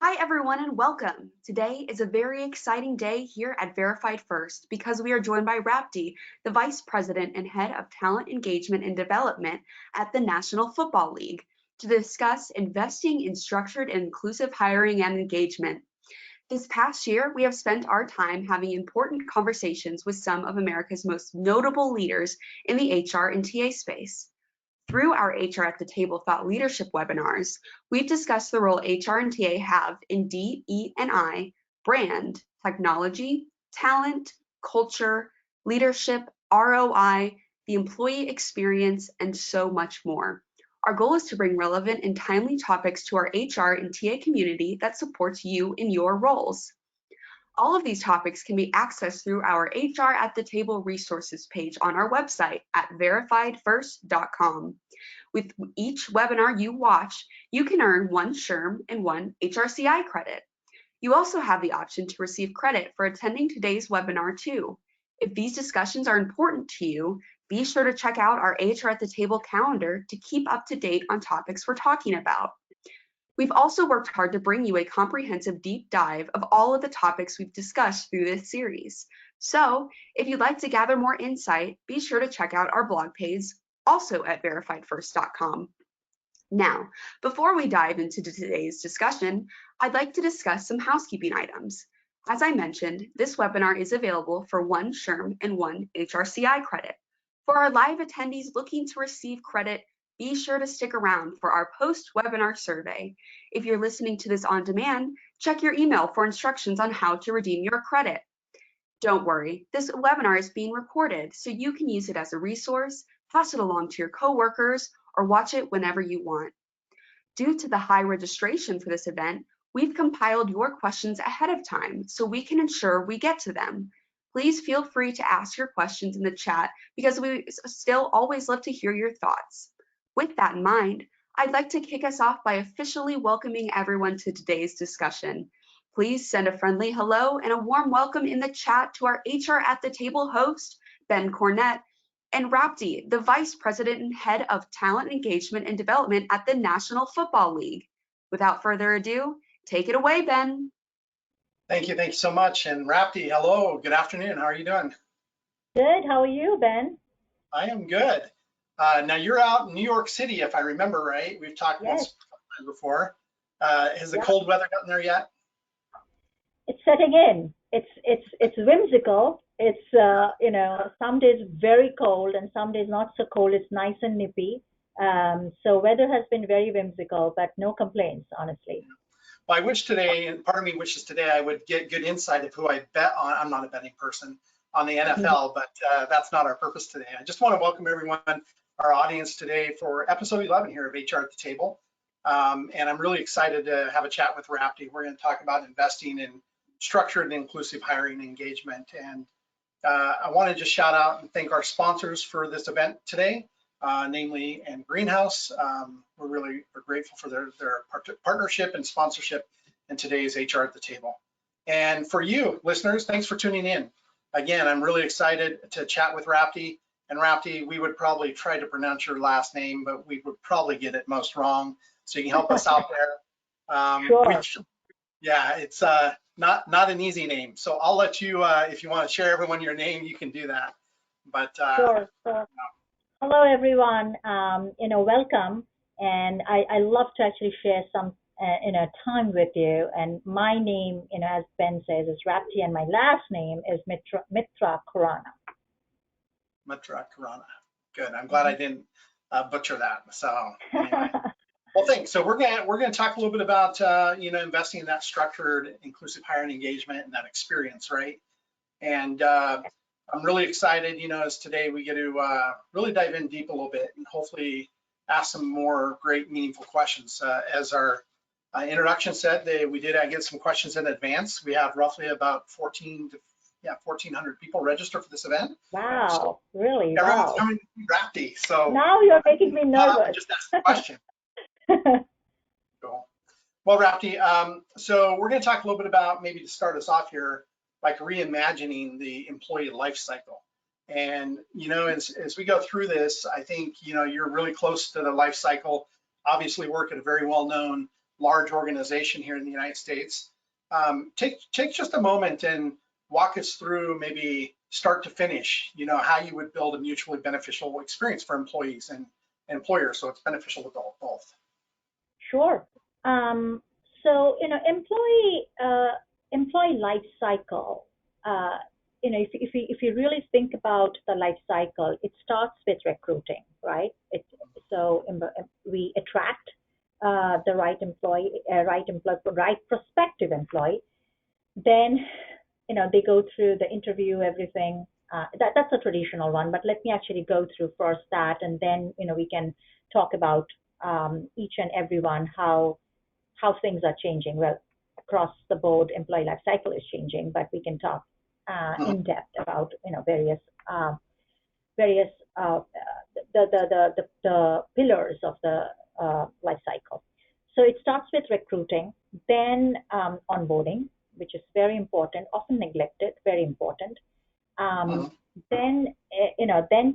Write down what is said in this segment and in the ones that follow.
Hi everyone and welcome. Today is a very exciting day here at Verified First because we are joined by Rapti, the Vice President and Head of Talent Engagement and Development at the National Football League, to discuss investing in structured and inclusive hiring and engagement. This past year, we have spent our time having important conversations with some of America's most notable leaders in the HR and TA space. Through our HR at the Table Thought Leadership webinars, we've discussed the role HR and TA have in DE&I, brand, technology, talent, culture, leadership, ROI, the employee experience, and so much more. Our goal is to bring relevant and timely topics to our HR and TA community that supports you in your roles. All of these topics can be accessed through our HR at the Table resources page on our website at verifiedfirst.com. With each webinar you watch, you can earn 1 SHRM and 1 HRCI credit. You also have the option to receive credit for attending today's webinar too. If these discussions are important to you, be sure to check out our HR at the Table calendar to keep up to date on topics we're talking about. We've also worked hard to bring you a comprehensive deep dive of all of the topics we've discussed through this series. So if you'd like to gather more insight, be sure to check out our blog page, also at verifiedfirst.com. Now, before we dive into today's discussion, I'd like to discuss some housekeeping items. As I mentioned, this webinar is available for 1 SHRM and 1 HRCI credit. For our live attendees looking to receive credit, be sure to stick around for our post-webinar survey. If you're listening to this on demand, check your email for instructions on how to redeem your credit. Don't worry, this webinar is being recorded, so you can use it as a resource, pass it along to your coworkers, or watch it whenever you want. Due to the high registration for this event, we've compiled your questions ahead of time so we can ensure we get to them. Please feel free to ask your questions in the chat because we still always love to hear your thoughts. With that in mind, I'd like to kick us off by officially welcoming everyone to today's discussion. Please send a friendly hello and a warm welcome in the chat to our HR at the Table host, Ben Cornett, and Rapti, the Vice President and Head of Talent Engagement and Development at the National Football League. Without further ado, take it away, Ben. Thank you so much. And Rapti, hello, good afternoon. How are you doing? Good, how are you, Ben? I am good. Now you're out in New York City, if I remember right. We've talked once before. Has the cold weather gotten there yet? It's setting in. It's whimsical. It's some days very cold and some days not so cold. It's nice and nippy. So weather has been very whimsical, but no complaints, honestly. Well, I wish today, and part of me wishes today I would get good insight of who I bet on. I'm not a betting person on the NFL, but that's not our purpose today. I just want to welcome everyone, our audience today for episode 11 here of HR at the Table. And I'm really excited to have a chat with Rapti. We're going to talk about investing in structured and inclusive hiring and engagement. And I want to just shout out and thank our sponsors for this event today, namely and Greenhouse. We're grateful for their partnership and sponsorship in today's HR at the Table. And for you listeners, thanks for tuning in. Again, I'm really excited to chat with Rapti. And Rapti, we would probably try to pronounce your last name, but we would probably get it most wrong. So you can help us out there. Sure. It's not an easy name. So I'll let you, if you want to share everyone your name, you can do that. But sure. Hello, everyone. Welcome. And I love to actually share some time with you. And my name, as Ben says, is Rapti, and my last name is Mitra-Khurana. Mitra-Khurana. Good. I'm glad I didn't butcher that. So anyway. Well, thanks. So we're gonna talk a little bit about investing in that structured, inclusive hiring engagement and that experience, right? And I'm really excited, as today we get to really dive in deep a little bit and hopefully ask some more great, meaningful questions. As our introduction said, we did get some questions in advance. We have roughly about 1,400 people register for this event. Wow, so really? Everyone's Wow. coming to Rapti. So now you're making me nervous. Just ask the question. Cool. Well, Rapti, so we're going to talk a little bit about, maybe to start us off here, like reimagining the employee life cycle. And as we go through this, I think you're really close to the life cycle. Obviously, work at a very well-known large organization here in the United States. Take just a moment and walk us through maybe start to finish, how you would build a mutually beneficial experience for employees and employers, so it's beneficial to both. Sure. So, employee life cycle, if you really think about the life cycle, it starts with recruiting, right? We attract the right prospective employee. Then, they go through the interview, everything. That's a traditional one, but let me actually go through first that, and then, we can talk about each and every one, how things are changing. Well, across the board, employee life cycle is changing, but we can talk in depth about various the pillars of the life cycle. So it starts with recruiting, then onboarding, which is very important, often neglected, very important. Then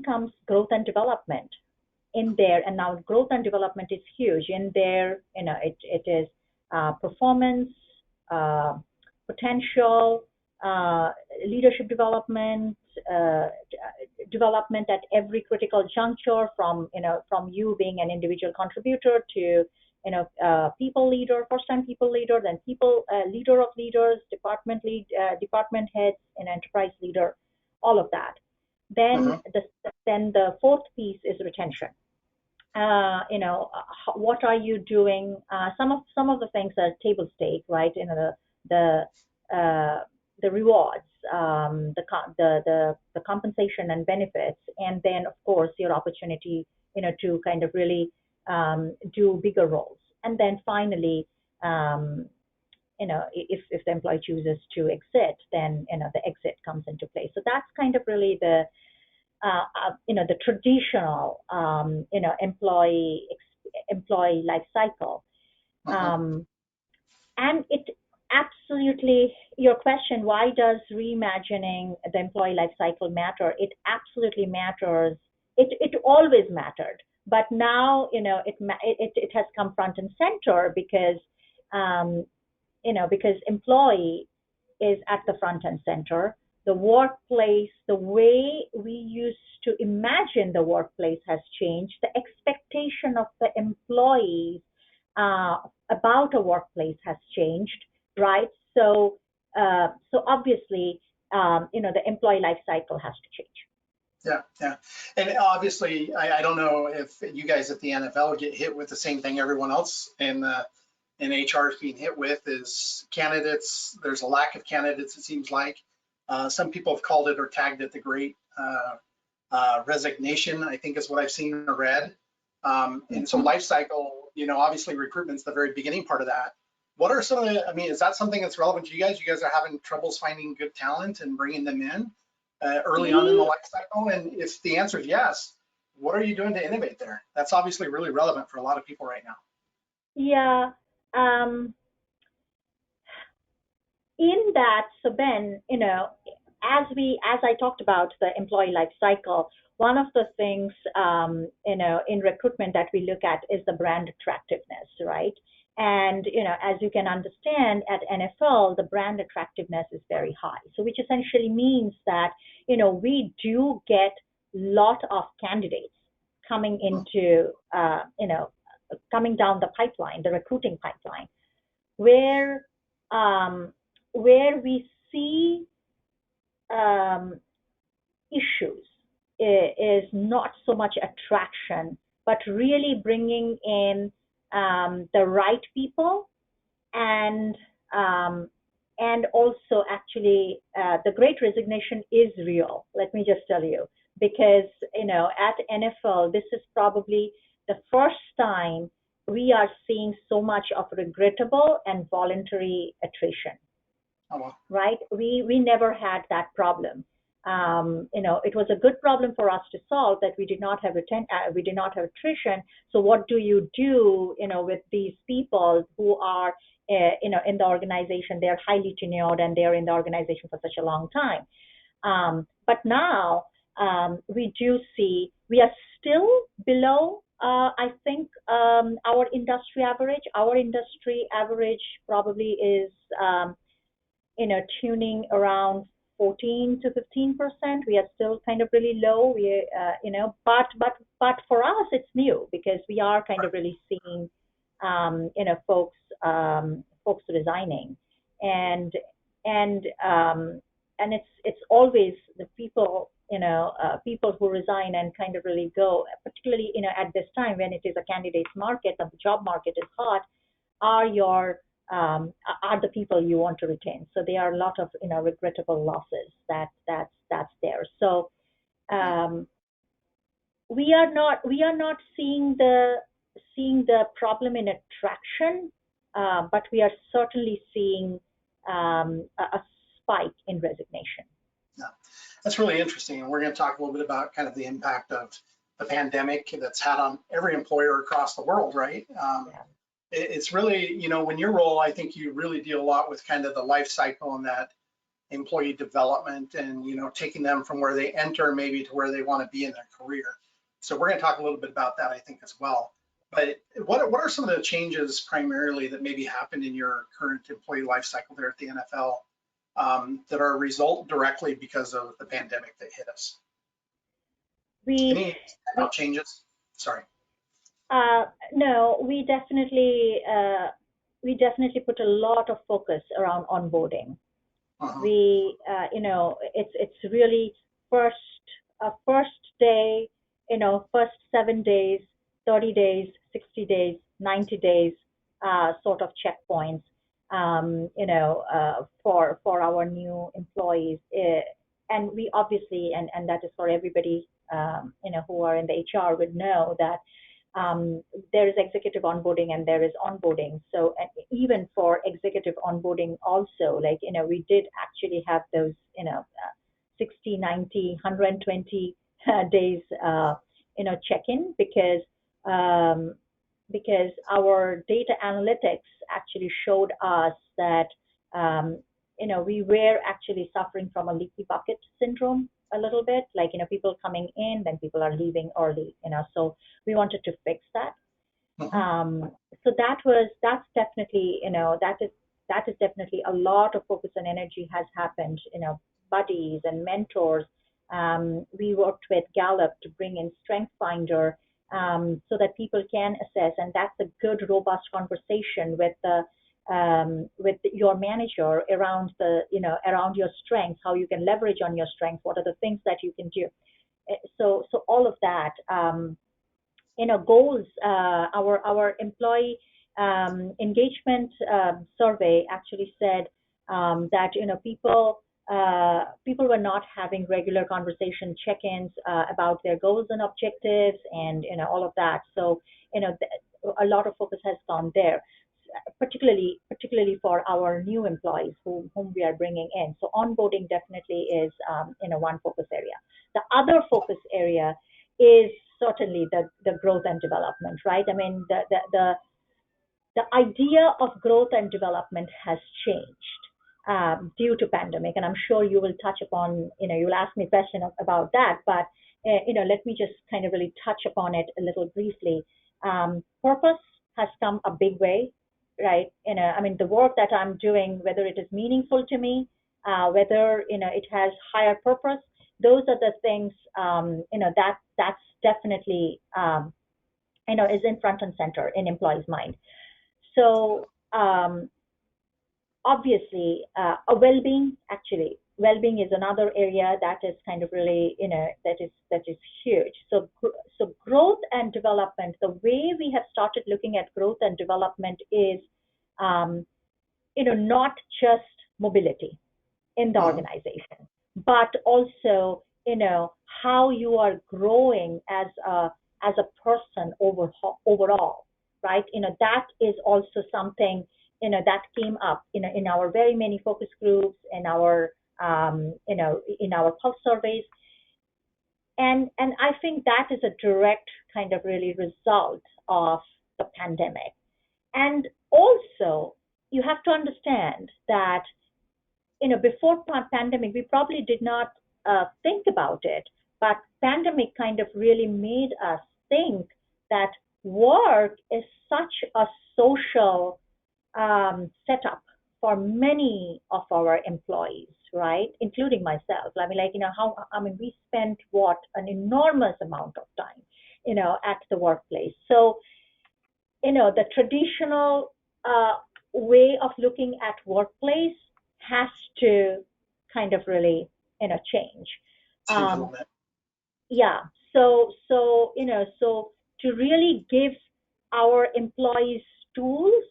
comes growth and development in there, and now growth and development is huge in there. It is performance, potential, leadership development, development at every critical juncture, from you being an individual contributor to people leader, first-time people leader, then people leader of leaders, department lead, department heads, and enterprise leader, all of that. Then the fourth piece is retention. What are you doing? Some of the things are table stake, right? The rewards, the compensation and benefits, and then of course your opportunity, to kind of really do bigger roles. And then finally, if the employee chooses to exit, then the exit comes into play. So that's kind of really the the traditional employee life cycle. And it absolutely, your question, why does reimagining the employee life cycle matter? It absolutely matters. It always mattered, but now it has come front and center because because employee is at the front and center. The workplace, the way we used to imagine the workplace has changed. The expectation of the employees about a workplace has changed, right? So obviously, the employee life cycle has to change. Yeah. And obviously, I don't know if you guys at the NFL get hit with the same thing everyone else in HR is being hit with, is candidates. There's a lack of candidates, it seems like. Some people have called it or tagged it the great resignation, I think is what I've seen or read. And so life cycle, obviously recruitment's the very beginning part of that. What are some of the, is that something that's relevant to you guys? You guys are having troubles finding good talent and bringing them in early on in the life cycle? And if the answer is yes, what are you doing to innovate there? That's obviously really relevant for a lot of people right now. Yeah. In that, so Ben, as I talked about the employee life cycle, one of the things, in recruitment that we look at is the brand attractiveness, right? And, as you can understand, at NFL, the brand attractiveness is very high. So which essentially means that, we do get a lot of candidates coming into, coming down the pipeline, the recruiting pipeline, where we see issues is not so much attraction, but really bringing in the right people, and also actually the great resignation is real. Let me just tell you, because at NFL, this is probably the first time we are seeing so much of regrettable and voluntary attrition. Oh, wow. Right? We never had that problem. It was a good problem for us to solve, that we did not have attrition. So what do you do, with these people who are, in the organization? They're highly tenured and they're in the organization for such a long time. But now we do see we are still below I think our industry average probably is, tuning around 14 to 15%. We are still kind of really low. But for us, it's new because we are kind of really seeing, folks resigning, and and um, and it's always the people, people who resign and kind of really go, particularly, at this time when it is a candidate's market and the job market is hot, are your are the people you want to retain. So there are a lot of, regrettable losses that's there. So um, we are not seeing the problem in attraction, but we are certainly seeing a spike in resignation. Yeah, that's really interesting. And we're going to talk a little bit about kind of the impact of the pandemic that's had on every employer across the world, right? Yeah. It's really, when your role, I think you really deal a lot with kind of the life cycle and that employee development and, taking them from where they enter maybe to where they want to be in their career. So we're going to talk a little bit about that, I think, as well. But what are some of the changes primarily that maybe happened in your current employee life cycle there at the NFL that are a result directly because of the pandemic that hit us? We Any changes? Sorry. No, we definitely put a lot of focus around onboarding. Uh-huh. It's really first day, first 7 days, 30 days, 60 days, 90 days, sort of checkpoints, for our new employees. And we obviously, and that is for everybody, who are in the HR would know that there is executive onboarding and there is onboarding. So even for executive onboarding also, we did actually have those, 60, 90, 120 days, check-in because our data analytics actually showed us that, we were actually suffering from a leaky bucket syndrome a little bit, people coming in, then people are leaving early, so we wanted to fix that. So that's definitely, that is definitely a lot of focus and energy has happened, buddies and mentors. We worked with Gallup to bring in Strength Finder, so that people can assess, and that's a good, robust conversation with your manager around around your strengths, how you can leverage on your strengths, what are the things that you can do. So all of that, goals. Our employee engagement survey actually said that people were not having regular conversation check-ins about their goals and objectives and all of that. So a lot of focus has gone there, particularly for our new employees whom we are bringing in. So onboarding definitely is one focus area. The other focus area is certainly the growth and development, right? I mean, the idea of growth and development has changed due to pandemic, and I'm sure you will touch upon, you'll ask me a question about that, but let me just kind of really touch upon it a little briefly. Purpose has come a big way, right? I mean, the work that I'm doing, whether it is meaningful to me, whether it has higher purpose, those are the things that's definitely is in front and center in employees' mind. So obviously, a well-being is another area that is kind of really that is huge. So growth and development, the way we have started looking at growth and development is not just mobility in the organization, but also how you are growing as a person overall, right? That is also something that came up in our very many focus groups, in our in our pulse surveys, and I think that is a direct kind of really result of the pandemic. And also, you have to understand that before pandemic, we probably did not think about it, but pandemic kind of really made us think that work is such a social setup for many of our employees, right? Including myself. I mean, like, we spent an enormous amount of time, at the workplace. So, the traditional way of looking at workplace has to kind of really, change. Change a little bit. Yeah. So to really give our employees tools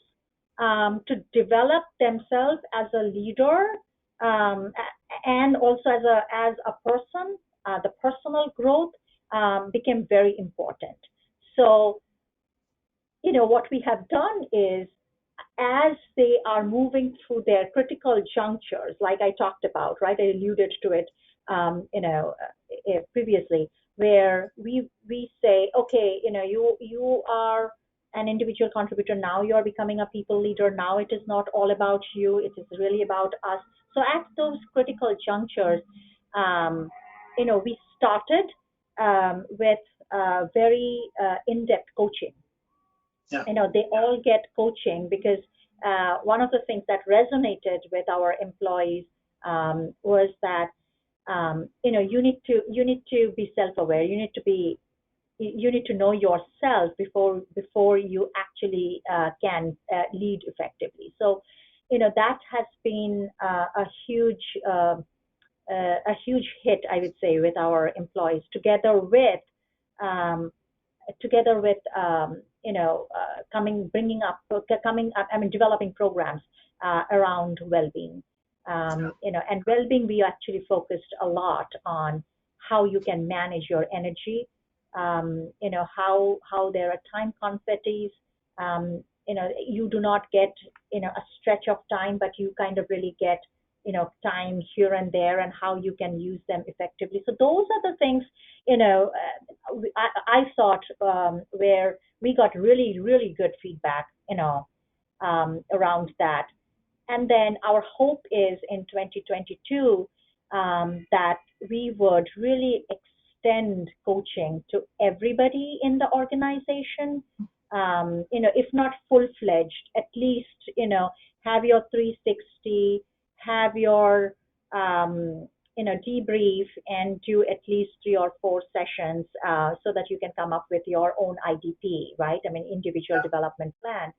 to develop themselves as a leader, and also as a person, the personal growth became very important. So, what we have done is, as they are moving through their critical junctures, like I talked about, right? I alluded to it, previously, where we say, okay, you are an individual contributor now. You are becoming a people leader now. It is not all about you. It is really about us. So at those critical junctures, we started with very in-depth coaching. Yeah. They all get coaching because one of the things that resonated with our employees was that you need to be self-aware. You need to know yourself before you actually can lead effectively. So that has been a huge hit, I would say, with our employees, together with developing programs around well-being. And well-being, we actually focused a lot on how you can manage your energy, how there are time confettis. You do not get, a stretch of time, but you kind of really get, time here and there, and how you can use them effectively. So those are the things, I thought, where we got really, really good feedback, around that. And then our hope is in 2022 that we would really extend coaching to everybody in the organization. If not full-fledged, at least, have your 360, have your, debrief, and do at least 3 or 4 sessions so that you can come up with your own IDP, right? I mean, individual development plan.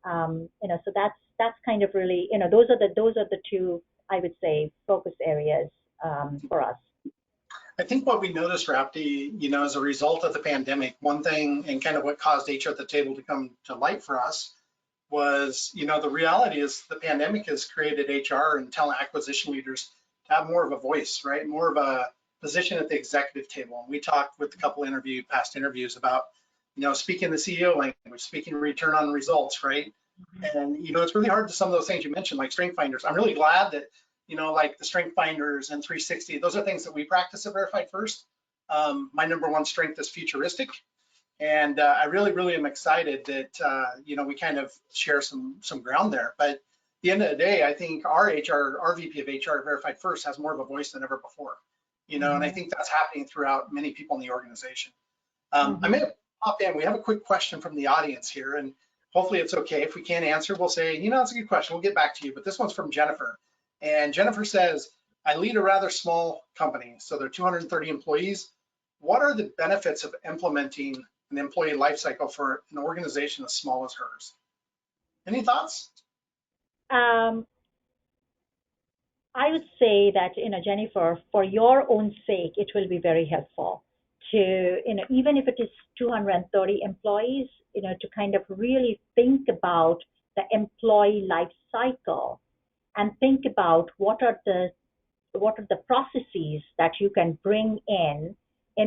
So that's kind of really, those are the 2, I would say, focus areas for us. I think what we noticed, Rapti, as a result of the pandemic, one thing, and kind of what caused HR at the Table to come to light for us, was, the reality is the pandemic has created HR and talent acquisition leaders to have more of a voice, right? More of a position at the executive table. And we talked with a couple past interviews about, speaking the CEO language, speaking return on results, right? And, it's really hard to some of those things you mentioned, like strength finders. I'm really glad that, like the strength finders and 360, those are things that we practice at Verified First. My number one strength is futuristic. And I really, really am excited that, we kind of share some ground there. But at the end of the day, I think our VP of HR at Verified First has more of a voice than ever before, and I think that's happening throughout many people in the organization. I may pop in. We have a quick question from the audience here, and hopefully it's okay. If we can't answer, we'll say, it's a good question. We'll get back to you. But this one's from Jennifer. And Jennifer says, I lead a rather small company, so there are 230 employees. What are the benefits of implementing an employee life cycle for an organization as small as hers? Any thoughts? I would say that, Jennifer, for your own sake, it will be very helpful to, even if it is 230 employees, to kind of really think about the employee life cycle and think about what are the processes that you can bring in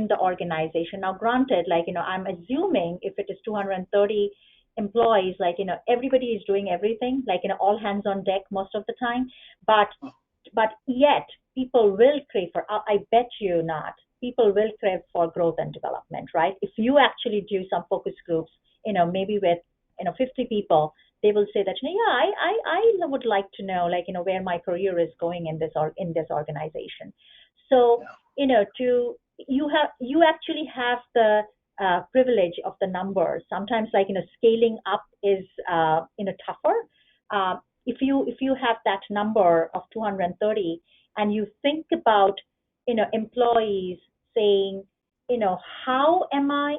the organization. Now, granted, I'm assuming if it is 230 employees, everybody is doing everything, all hands on deck most of the time, but yet people will crave for, I bet you not, people will crave for growth and development, right? If you actually do some focus groups, maybe with, 50 people, they will say that, I would like to know, where my career is going in this organization. So, you actually have the privilege of the numbers. Sometimes, like, scaling up is, tougher. If you have that number of 230 and you think about, employees saying, how am I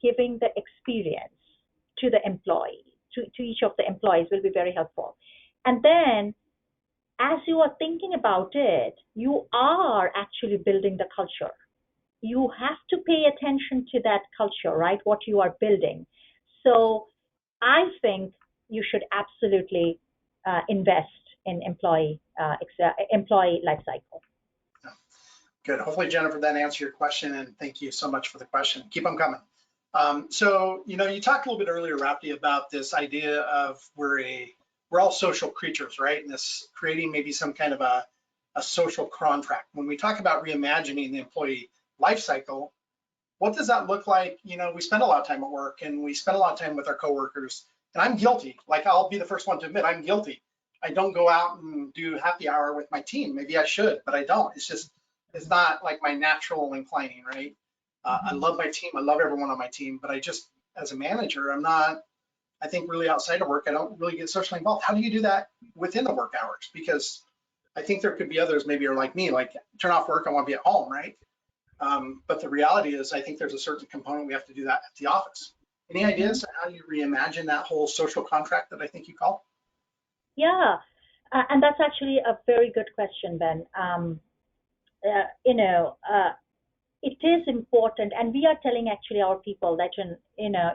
giving the experience to the employee, to each of the employees will be very helpful. And then as you are thinking about it, you are actually building the culture. You have to pay attention to that culture, right? What you are building. So I think you should absolutely invest in employee life cycle. Good. Hopefully, Jennifer, that answered your question, and thank you so much for the question. Keep them coming. So, you talked a little bit earlier, Rapti, about this idea of we're all social creatures, right? And this creating maybe some kind of a social contract. When we talk about reimagining the employee life cycle, what does that look like? We spend a lot of time at work and we spend a lot of time with our coworkers, and I'm guilty. Like, I'll be the first one to admit I'm guilty. I don't go out and do happy hour with my team. Maybe I should, but I don't. It's not like my natural inclining, right? I love my team. I love everyone on my team, but I just, as a manager, I'm not, I think, really outside of work. I don't really get socially involved. How do you do that within the work hours? Because I think there could be others maybe are like me, like turn off work, I want to be at home, right? But the reality is, I think there's a certain component we have to do that at the office. Any ideas on how you reimagine that whole social contract that I think you call? Yeah, and that's actually a very good question, Ben. It is important, and we are telling actually our people that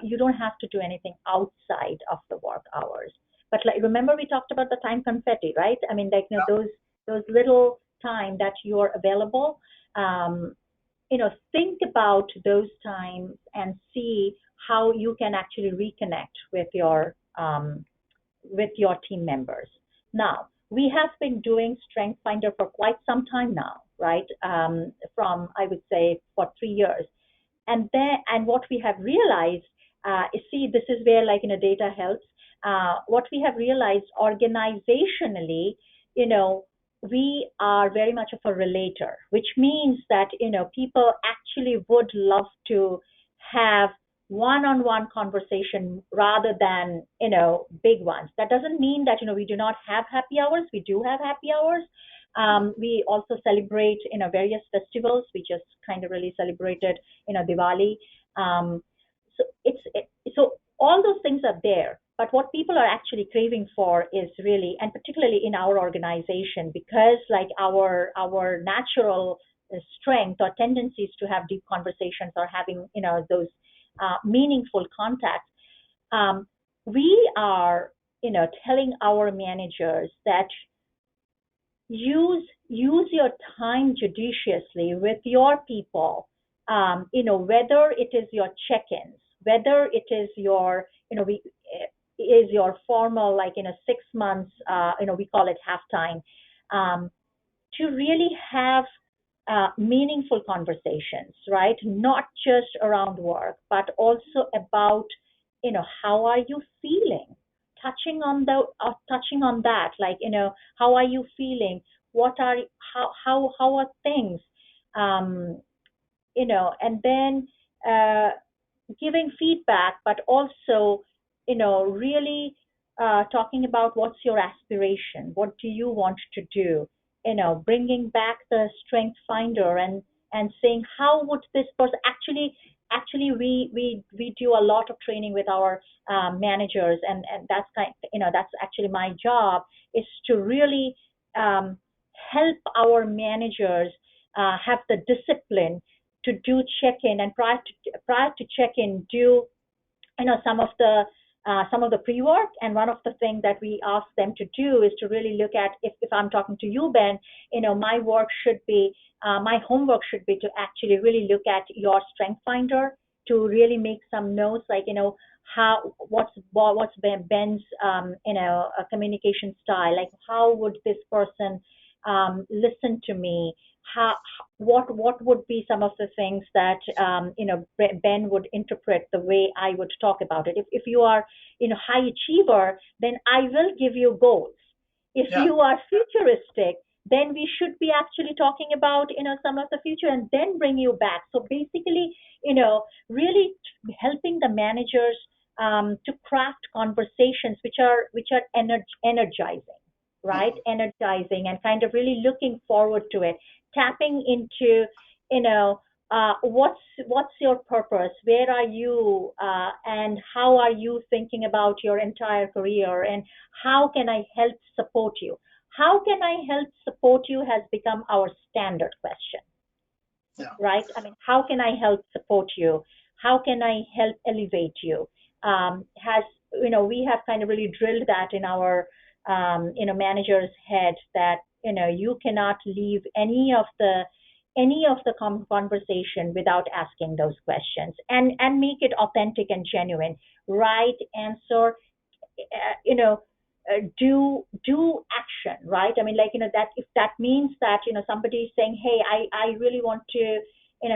you don't have to do anything outside of the work hours. But like, remember we talked about the time confetti, right? I mean, like, those little time that you are available. Think about those times and see how you can actually reconnect with your team members. Now, we have been doing Strength Finder for quite some time now, right? From, I would say, for 3 years. And what we have realized, this is where, like, data helps. What we have realized organizationally, we are very much of a relator, which means that, people actually would love to have one-on-one conversation rather than, big ones. That doesn't mean that, we do not have happy hours. We do have happy hours. We also celebrate, various festivals. We just kind of really celebrated, Diwali. So all those things are there. But what people are actually craving for is really, and particularly in our organization, because like our natural strength or tendencies to have deep conversations or having, those meaningful contacts, we are, telling our managers that use your time judiciously with your people, whether it is your check-ins, whether it is your, is your formal, like, 6 months, we call it halftime, to really have meaningful conversations, right? Not just around work, but also about, how are you feeling? Touching on that, like, how are you feeling? How are things? And then giving feedback, but also, really talking about what's your aspiration, what do you want to do, bringing back the strength finder and saying how would this person actually we do a lot of training with our managers, and that's that's actually my job, is to really help our managers have the discipline to do check-in, and prior to check-in do some of the pre-work. And one of the things that we ask them to do is to really look at, if I'm talking to you, Ben, my work should be, my homework should be to actually really look at your strength finder, to really make some notes, like, what's Ben's, communication style, like how would this person listen to me, what would be some of the things that Ben would interpret the way I would talk about it. If you are high achiever, then I will give you goals. If you are futuristic, then we should be actually talking about, some of the future and then bring you back. So basically, really helping the managers to craft conversations which are energizing, right? Energizing and kind of really looking forward to it, tapping into, what's your purpose, where are you, and how are you thinking about your entire career, and how can I help support you? How can I help support you has become our standard question, right? I mean, how can I help support you? How can I help elevate you? We have kind of really drilled that in our, managers' head that, you cannot leave any of the conversation without asking those questions, and make it authentic and genuine. Right answer, do action, right? I mean, that if that means that, somebody is saying, hey, I really want to,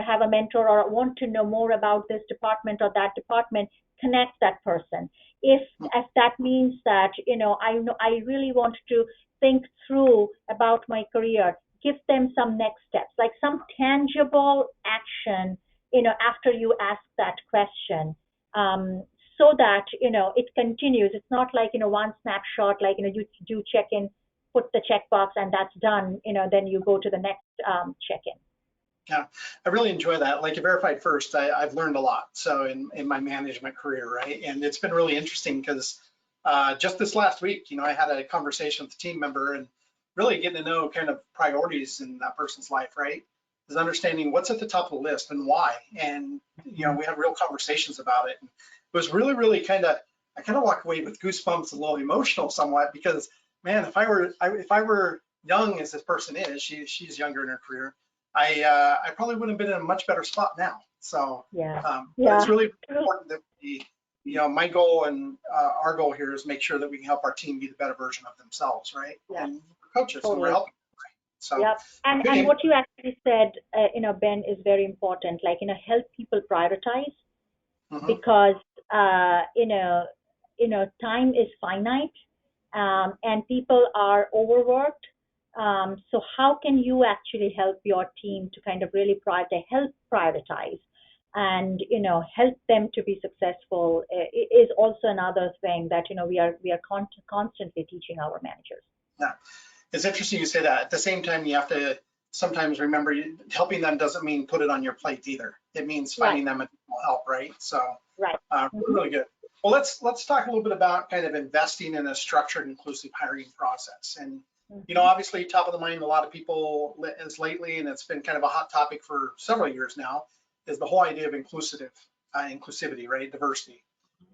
have a mentor or want to know more about this department or that department, connect that person. If that means that, I really want to think through about my career, give them some next steps, like some tangible action, after you ask that question, so that, it continues. It's not like, one snapshot, like, you do check in, put the checkbox and that's done, then you go to the next check-in. Yeah, I really enjoy that. Like at Verified First, I've learned a lot. So in my management career, right? And it's been really interesting because just this last week, I had a conversation with a team member and really getting to know kind of priorities in that person's life, right? Is understanding what's at the top of the list and why. And, we had real conversations about it. And it was really, really I kind of walked away with goosebumps, a little emotional somewhat, because man, if I were young as this person is, she's younger in her career, I probably would have been in a much better spot now. So it's really important that my goal and our goal here is make sure that we can help our team be the better version of themselves, right? Yeah. And we're coaches, and we're helping. Right? So and what you actually said, Ben, is very important. Like, help people prioritize, because time is finite, and people are overworked. So how can you actually help your team to kind of really help prioritize and, help them to be successful is also another thing that, we are constantly teaching our managers. Yeah, it's interesting you say that. At the same time, you have to sometimes remember helping them doesn't mean put it on your plate either. It means finding them additional help, right? So really good. Well, let's talk a little bit about kind of investing in a structured, inclusive hiring process. And obviously top of the mind, a lot of people is lately, and it's been kind of a hot topic for several years now, is the whole idea of inclusivity, right? Diversity.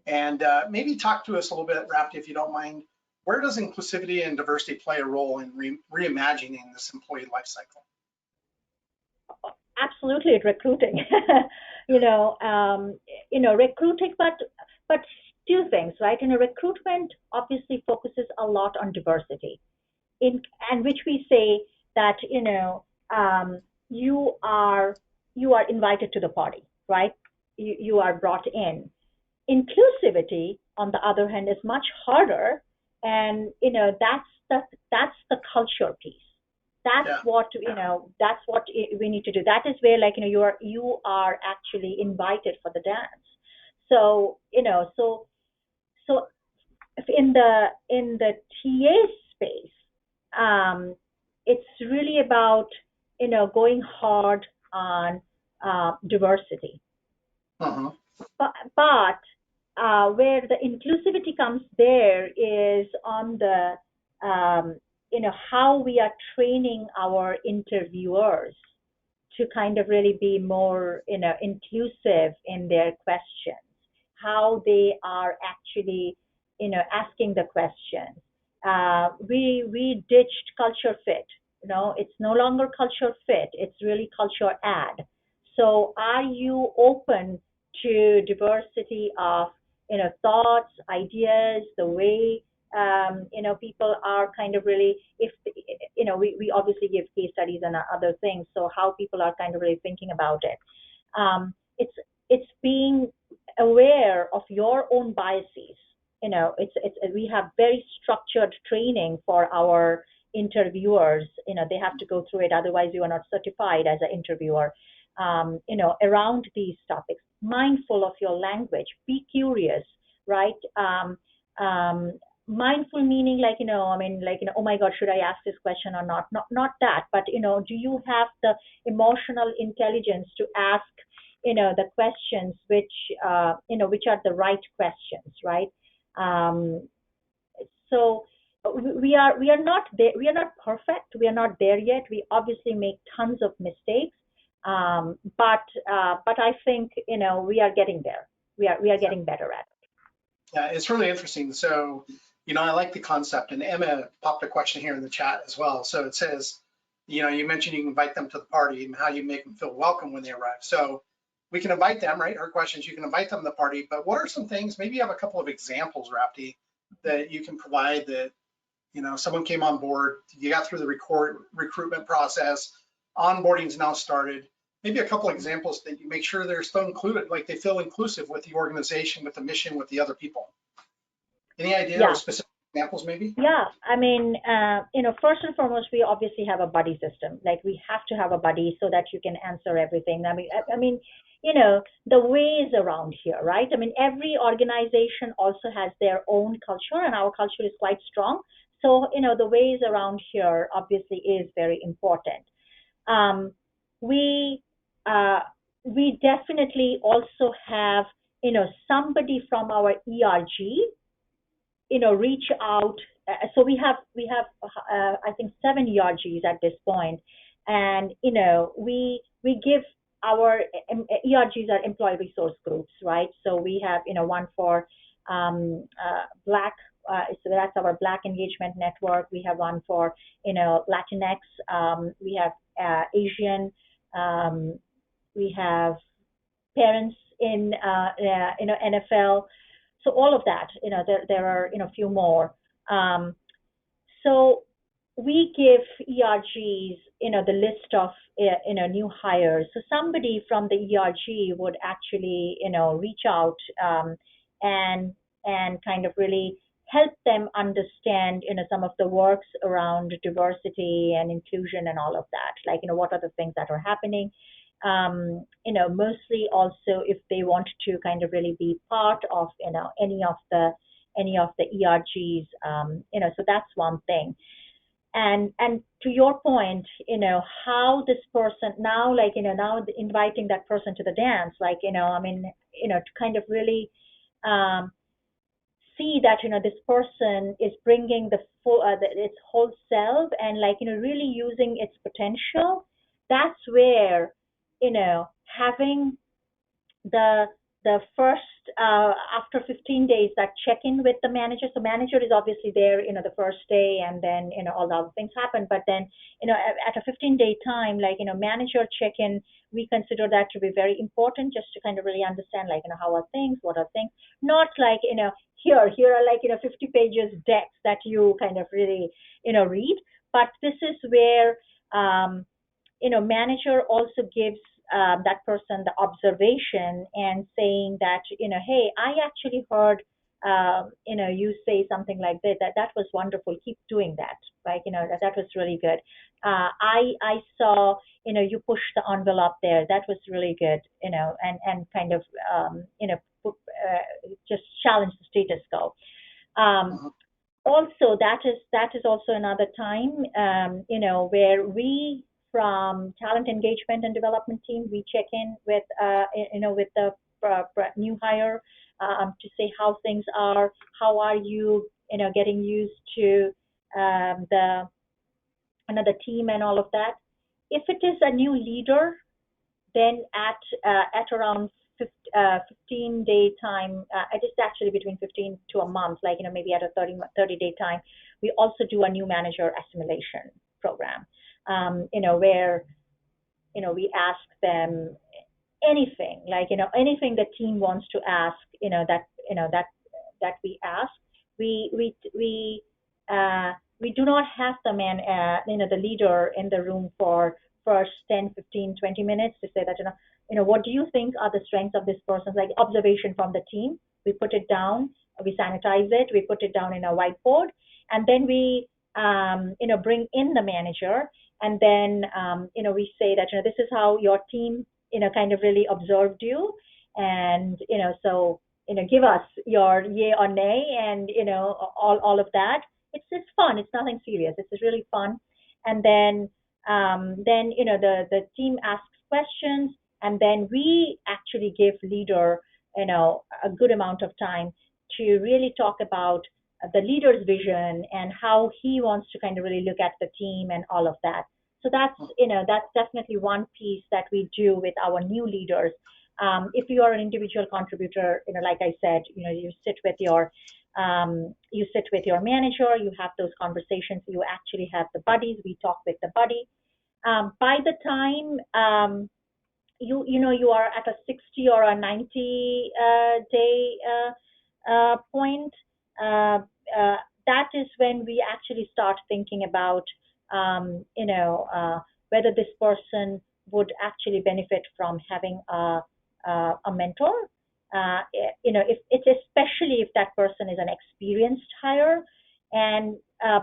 And maybe talk to us a little bit, Rapti, if you don't mind. Where does inclusivity and diversity play a role in reimagining this employee life cycle? Absolutely, recruiting. Recruiting, but two things, right? Recruitment obviously focuses a lot on diversity, and which we say that you are invited to the party, right? You are brought in. Inclusivity, on the other hand, is much harder, and that's the culture piece. That's what that's what we need to do. That is where, like, you are actually invited for the dance. So so in the TA space, it's really about going hard on diversity. But where the inclusivity comes there is on the how we are training our interviewers to kind of really be more inclusive in their questions, how they are actually asking the questions. We ditched culture fit. It's no longer culture fit, it's really culture add. So are you open to diversity of thoughts, ideas, the way people are kind of really, if we obviously give case studies and other things, so how people are kind of really thinking about it. It's being aware of your own biases. We have very structured training for our interviewers, they have to go through it. Otherwise, you are not certified as an interviewer. Around these topics, mindful of your language, be curious, right? Mindful meaning like, oh my God, should I ask this question or not? Not that, but, do you have the emotional intelligence to ask, the questions which are the right questions, right? So we are not there. We are not perfect. We are not there yet. We obviously make tons of mistakes. But I think, we are getting there. We are getting better at it. Yeah, it's really interesting. So, I like the concept, and Emma popped a question here in the chat as well. So it says, you mentioned you can invite them to the party and how you make them feel welcome when they arrive. So we can invite them, right? Her question is, you can invite them to the party, but what are some things, maybe you have a couple of examples, Rapti, that you can provide that, someone came on board, you got through the recruitment process, onboarding is now started. Maybe a couple of examples that you make sure they're still included, like they feel inclusive with the organization, with the mission, with the other people. Any idea or specific examples maybe? Yeah, I mean, first and foremost, we obviously have a buddy system. Like we have to have a buddy so that you can answer everything. I mean, the ways around here, right? I mean, every organization also has their own culture, and our culture is quite strong. So, the ways around here obviously is very important. We definitely also have, somebody from our ERG, reach out. So we have I think 7 ERGs at this point, and we give our ERGs are employee resource groups, right? So we have one for Black. So that's our Black Engagement Network. We have one for Latinx. We have Asian. We have parents in NFL. So all of that, there are a few more. So we give ERGs, the list of new hires. So somebody from the ERG would actually reach out and kind of really help them understand some of the works around diversity and inclusion and all of that. Like what are the things that are happening. Mostly also if they want to kind of really be part of, any of the ERGs, so that's one thing. And to your point, how this person now, like, now inviting that person to the dance, like, to kind of really see that, this person is bringing the full, its whole self and like, really using its potential. That's where, having the first, after 15 days, that check-in with the manager. So manager is obviously there, the first day, and then, all the other things happen. But then, at a 15-day time, like, manager check-in, we consider that to be very important, just to kind of really understand, like, how are things, what are things, not like, here are like, 50 pages decks that you kind of really, read. But this is where, manager also gives that person the observation and saying that, hey, I actually heard, you say something like this, that was wonderful. Keep doing that. Like, that was really good. I saw, you push the envelope there. That was really good, and kind of, just challenge the status quo. Also, that is also another time, where we, from talent engagement and development team, we check in with, with the new hire to say how things are, how are you, getting used to the team and all of that. If it is a new leader, then at around 15-day time, it is actually between 15 to a month, like, maybe at a 30-day time, we also do a new manager assimilation program. Where, we ask them anything, like, anything the team wants to ask, that we ask. We do not have the the leader in the room for first 10, 15, 20 minutes to say that, what do you think are the strengths of this person? Like observation from the team. We put it down, we sanitize it, we put it down in a whiteboard, and then we bring in the manager, and then we say that this is how your team kind of really observed you, and so give us your yay or nay, and all of that. It's fun. It's nothing serious. It's really fun. And then the team asks questions, and then we actually give leader a good amount of time to really talk about the leader's vision and how he wants to kind of really look at the team and all of that. So that's definitely one piece that we do with our new leaders. If you are an individual contributor, like I said, you sit with your manager, you have those conversations, you actually have the buddies, we talk with the buddy. By the time you are at a 60 or a 90 day point, that is when we actually start thinking about whether this person would actually benefit from having a mentor. If it's especially if that person is an experienced hire, and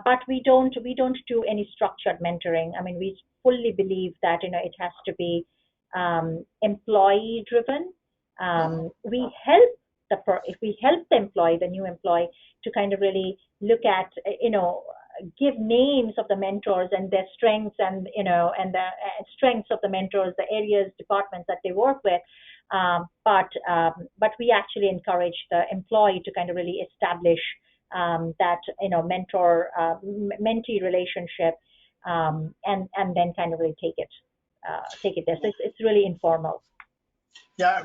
but we don't do any structured mentoring. I mean, we fully believe that it has to be employee driven. If we help the employee, the new employee, to kind of really look at give names of the mentors and their strengths, and and the strengths of the mentors, the areas, departments that they work with. But we actually encourage the employee to kind of really establish that mentor mentee relationship, and then kind of really take it there. So it's really informal. Yeah,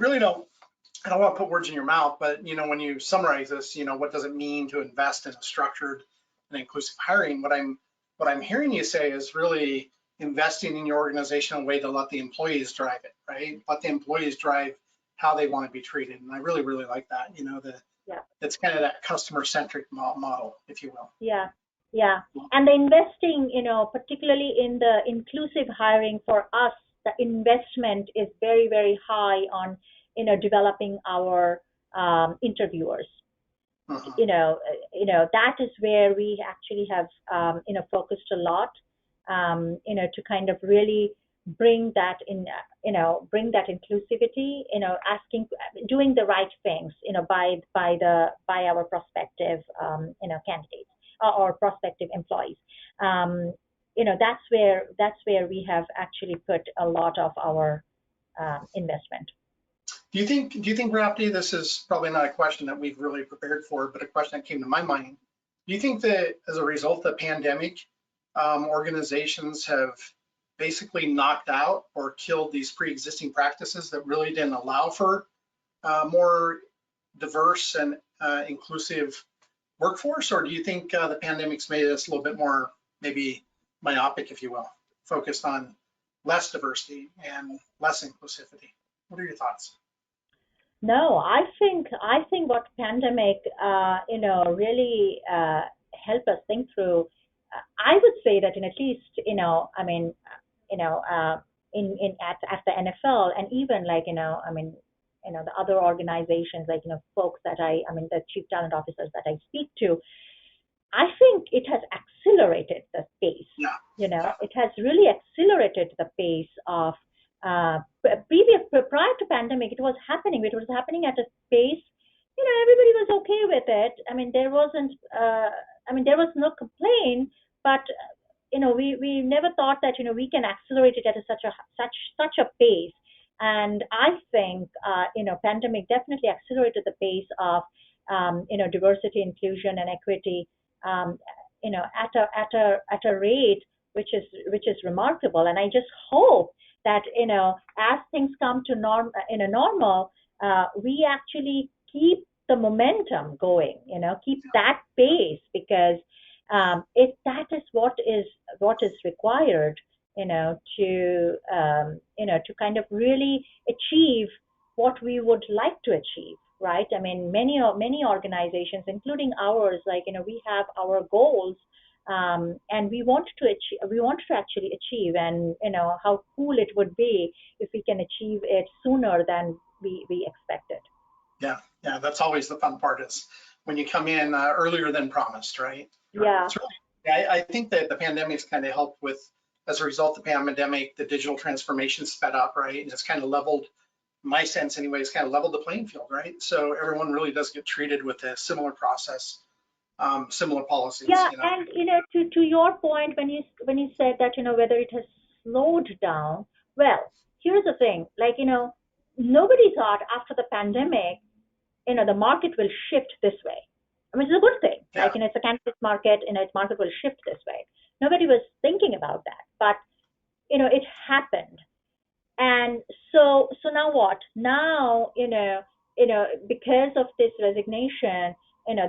I don't want to put words in your mouth, but when you summarize this, what does it mean to invest in a structured and inclusive hiring? What I'm hearing you say is really investing in your organization in a way to let the employees drive it, right? Let the employees drive how they want to be treated. And I really, really like that. It's kind of that customer-centric model, if you will. Yeah. And the investing, particularly in the inclusive hiring, for us, the investment is very, very high on, developing our interviewers. That is where we actually have, focused a lot, to kind of really bring that in, bring that inclusivity, doing the right things, by our prospective, candidates or prospective employees. That's where we have actually put a lot of our investment. Do you think, Rapti, this is probably not a question that we've really prepared for, but a question that came to my mind. Do you think that as a result of the pandemic, organizations have basically knocked out or killed these pre-existing practices that really didn't allow for more diverse and inclusive workforce? Or do you think the pandemic's made us a little bit more maybe myopic, if you will, focused on less diversity and less inclusivity? What are your thoughts? No, I think what pandemic, really helped us think through. I would say that at least, at the NFL, and even the other organizations, folks that the chief talent officers that I speak to, I think it has accelerated the pace. Yeah. It has really accelerated the pace of prior to pandemic. It was happening at a pace, everybody was okay with it. There was no complaint, but we never thought that we can accelerate it at such a pace. And I think pandemic definitely accelerated the pace of diversity, inclusion, and equity at a rate which is remarkable. And I just hope that as things come to normal, we actually keep the momentum going, keep that pace, because if that is what is required, to kind of really achieve what we would like to achieve, right? Many organizations, including ours, we have our goals, and we want to actually achieve, and how cool it would be if we can achieve it sooner than we expected. Yeah, that's always the fun part, is when you come in earlier than promised, right? Yeah. Yeah, I think that the pandemic's kind of helped with, as a result of the pandemic, the digital transformation sped up, right? And it's kind of leveled, my sense anyway, it's kind of leveled the playing field, right? So everyone really does get treated with a similar process, similar policies, Yeah, you know. and to your point when you said that whether it has slowed down. Well, here's the thing, like nobody thought after the pandemic the market will shift this way. I mean, it's a good thing. Yeah, Like, it's a cannabis market, its market will shift this way. Nobody was thinking about that, but it happened. And so now what? Now, because of this resignation,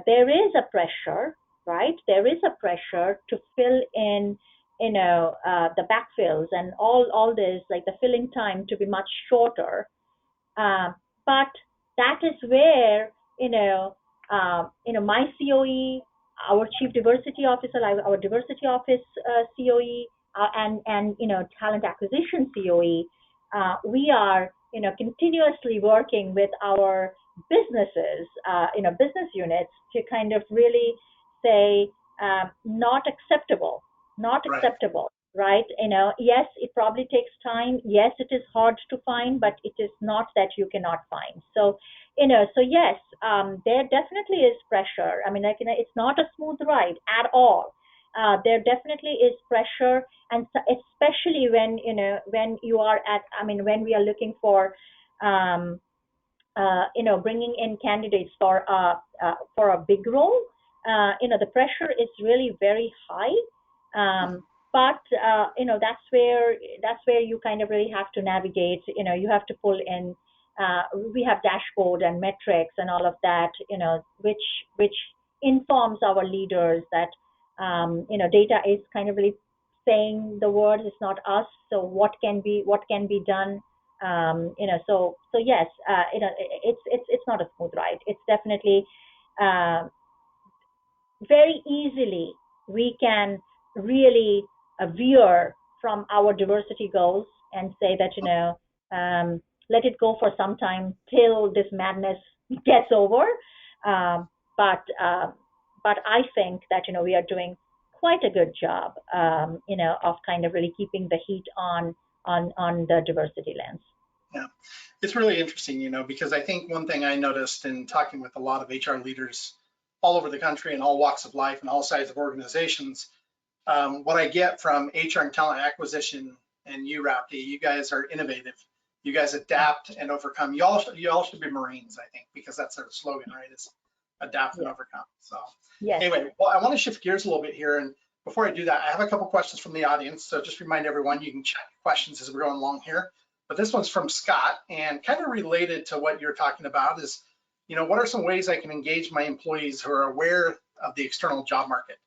there is a pressure, right? There is a pressure to fill in, the backfills and all this, like the filling time to be much shorter. But that is where my COE, our chief diversity officer, our diversity office COE, and talent acquisition COE, we are continuously working with our businesses, business units to kind of really say not acceptable, not right. acceptable. Right? Yes, it probably takes time. Yes, it is hard to find, but it is not that you cannot find. So, so yes, there definitely is pressure. I mean, like, it's not a smooth ride at all. There definitely is pressure, and especially when you are at. I mean, when we are looking for, bringing in candidates for a big role, the pressure is really very high. But that's where you kind of really have to navigate. You have to pull in. We have dashboard and metrics and all of that. Which informs our leaders that data is kind of really saying the word. It's not us. So what can be done? So yes, it's not a smooth ride. It's definitely very easily we can really veer from our diversity goals and say that let it go for some time till this madness gets over. But I think that we are doing quite a good job of kind of really keeping the heat on the diversity lens. Yeah, it's really interesting, because I think one thing I noticed in talking with a lot of HR leaders all over the country in all walks of life and all sizes of organizations, what I get from HR and talent acquisition and you, Rapti, you guys are innovative. You guys adapt and overcome. You all should be Marines, I think, because that's their slogan, right? It's adapt and overcome. So anyway, well, I want to shift gears a little bit here. And before I do that, I have a couple questions from the audience. So just remind everyone, you can chat questions as we're going along here. But this one's from Scott, and kind of related to what you're talking about is, what are some ways I can engage my employees who are aware of the external job market?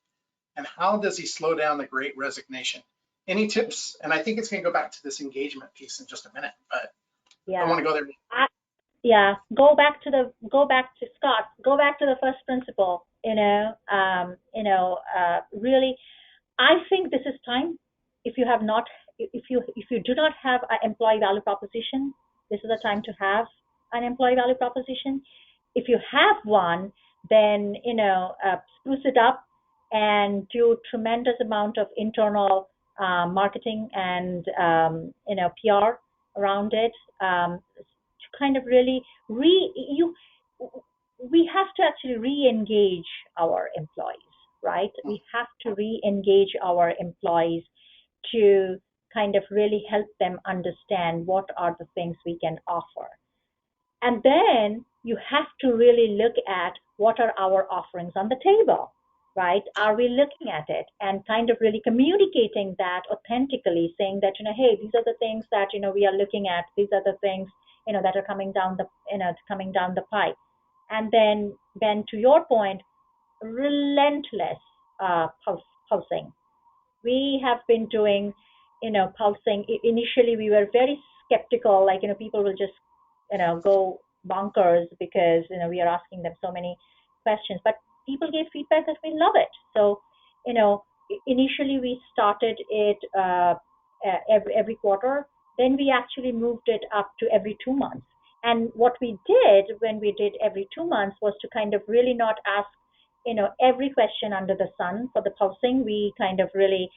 And how does he slow down the Great Resignation? Any tips? And I think it's going to go back to this engagement piece in just a minute, but I want to go there. Go back to Scott. Go back to the first principle. Really, I think this is time. If you do not have an employee value proposition, this is the time to have an employee value proposition. If you have one, then spruce it up and do tremendous amount of internal marketing and PR around it to kind of really we have to actually re-engage our employees, right? We have to re-engage our employees to kind of really help them understand what are the things we can offer. And then you have to really look at what are our offerings on the table, right? Are we looking at it and kind of really communicating that authentically, saying that, hey, these are the things that, we are looking at. These are the things, that are coming down the pipe. And then, Ben, to your point, relentless pulsing. We have been doing, pulsing. Initially, we were very skeptical, like, people will just, go bonkers because, we are asking them so many questions. But people gave feedback that we love it. So, initially we started it every quarter. Then we actually moved it up to every 2 months. And what we did when we did every 2 months was to kind of really not ask every question under the sun for the pulsing. We kind of really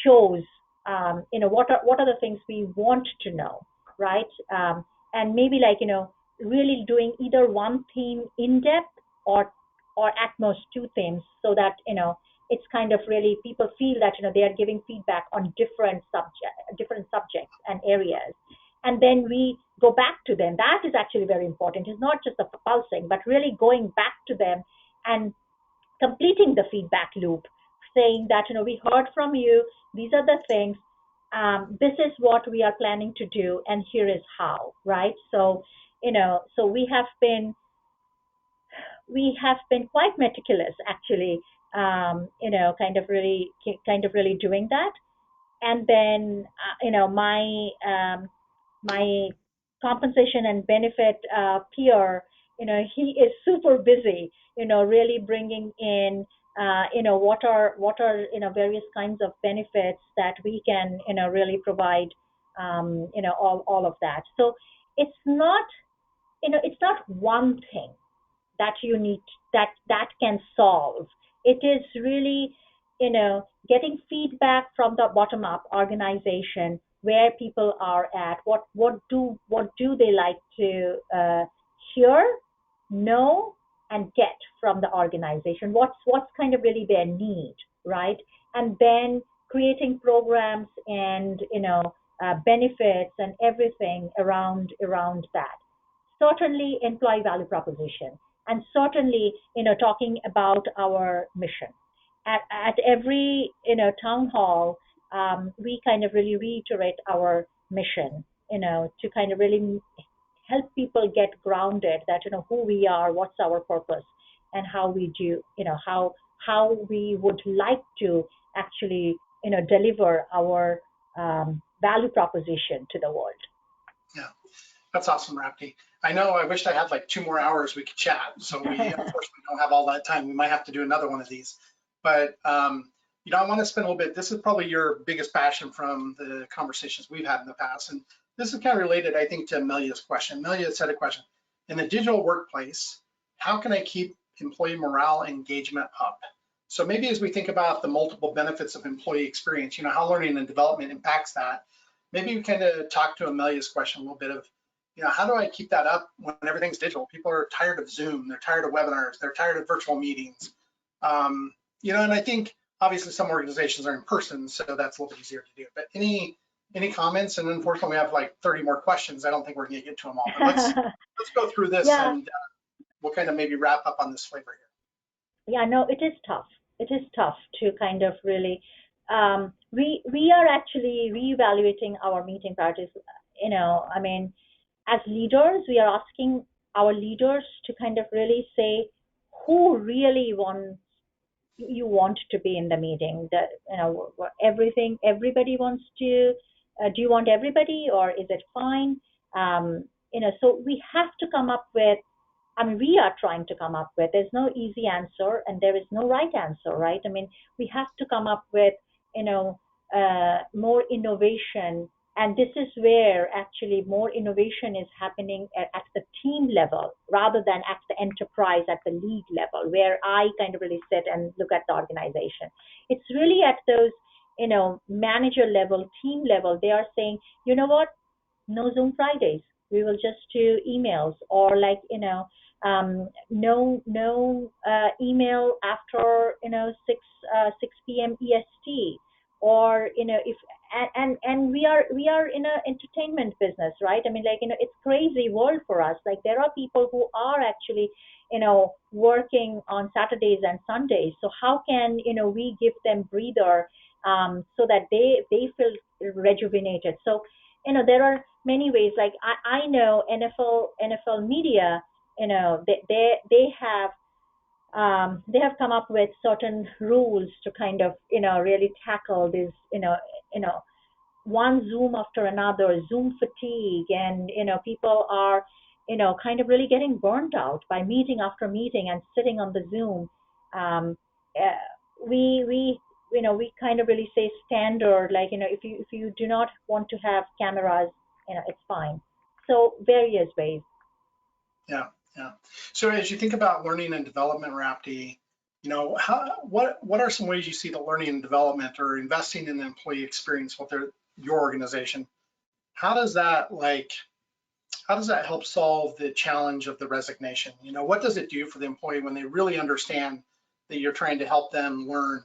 chose, what are the things we want to know, right? And maybe like, really doing either one theme in depth or at most two themes, so that, it's kind of really people feel that, they are giving feedback on different subjects and areas. And then we go back to them. That is actually very important. It's not just the pulsing, but really going back to them and completing the feedback loop, saying that, we heard from you, these are the things, this is what we are planning to do, and here is how, right? So, so we have been quite meticulous, actually, kind of really doing that. And then, my compensation and benefit peer, he is super busy, really bringing in, what are various kinds of benefits that we can, really provide, all of that. So it's not, it's not one thing that you need that can solve. It is really, getting feedback from the bottom up organization, where people are at, what do they like to hear, know, and get from the organization. What's kind of really their need, right? And then creating programs and benefits and everything around that. Certainly employee value proposition, and certainly talking about our mission. At every town hall, we kind of really reiterate our mission, to kind of really help people get grounded, that who we are, what's our purpose, and how we do, how we would like to actually deliver our value proposition to the world. Yeah, that's awesome, Rapti. I know I wished I had like 2 more hours we could chat, so we unfortunately don't have all that time. We might have to do another one of these. But I want to spend a little bit, this is probably your biggest passion from the conversations we've had in the past. And this is kind of related, I think, to Amelia's question. Amelia said a question. In the digital workplace, how can I keep employee morale and engagement up? So maybe as we think about the multiple benefits of employee experience, how learning and development impacts that, maybe we kind of talk to Amelia's question a little bit of, how do I keep that up when everything's digital? People are tired of Zoom, they're tired of webinars, they're tired of virtual meetings. And I think obviously some organizations are in person, so that's a little bit easier to do. But any comments? And unfortunately, we have like 30 more questions. I don't think we're going to get to them all. But let's go through this, Yeah. And we'll kind of maybe wrap up on this flavor here. Yeah, no, it is tough. It is tough to kind of really. We are actually reevaluating our meeting priorities. As leaders, we are asking our leaders to kind of really say who really you want to be in the meeting. That everybody wants to. Do you want everybody, or is it fine? So we have to come up with. We are trying to come up with. There's no easy answer, and there is no right answer, right? We have to come up with more innovation. And this is where actually more innovation is happening at the team level rather than at the enterprise, at the lead level, where I kind of really sit and look at the organization. It's really at those, manager level, team level. They are saying, you know what, no Zoom Fridays. We will just do emails, or like, no email after 6 p.m. EST, or if and we are in an entertainment business, right? It's crazy world for us. Like, there are people who are actually working on Saturdays and Sundays. So how can we give them breather so that they feel rejuvenated? So there are many ways. Like I know NFL media, they have come up with certain rules to kind of really tackle this one Zoom after another, Zoom fatigue, and people are kind of really getting burnt out by meeting after meeting and sitting on the Zoom. We kind of really say standard, like if you do not want to have cameras, it's fine. So various ways. Yeah. So as you think about learning and development, Rapti, what are some ways you see the learning and development or investing in the employee experience with your organization? How does that help solve the challenge of the resignation? What does it do for the employee when they really understand that you're trying to help them learn?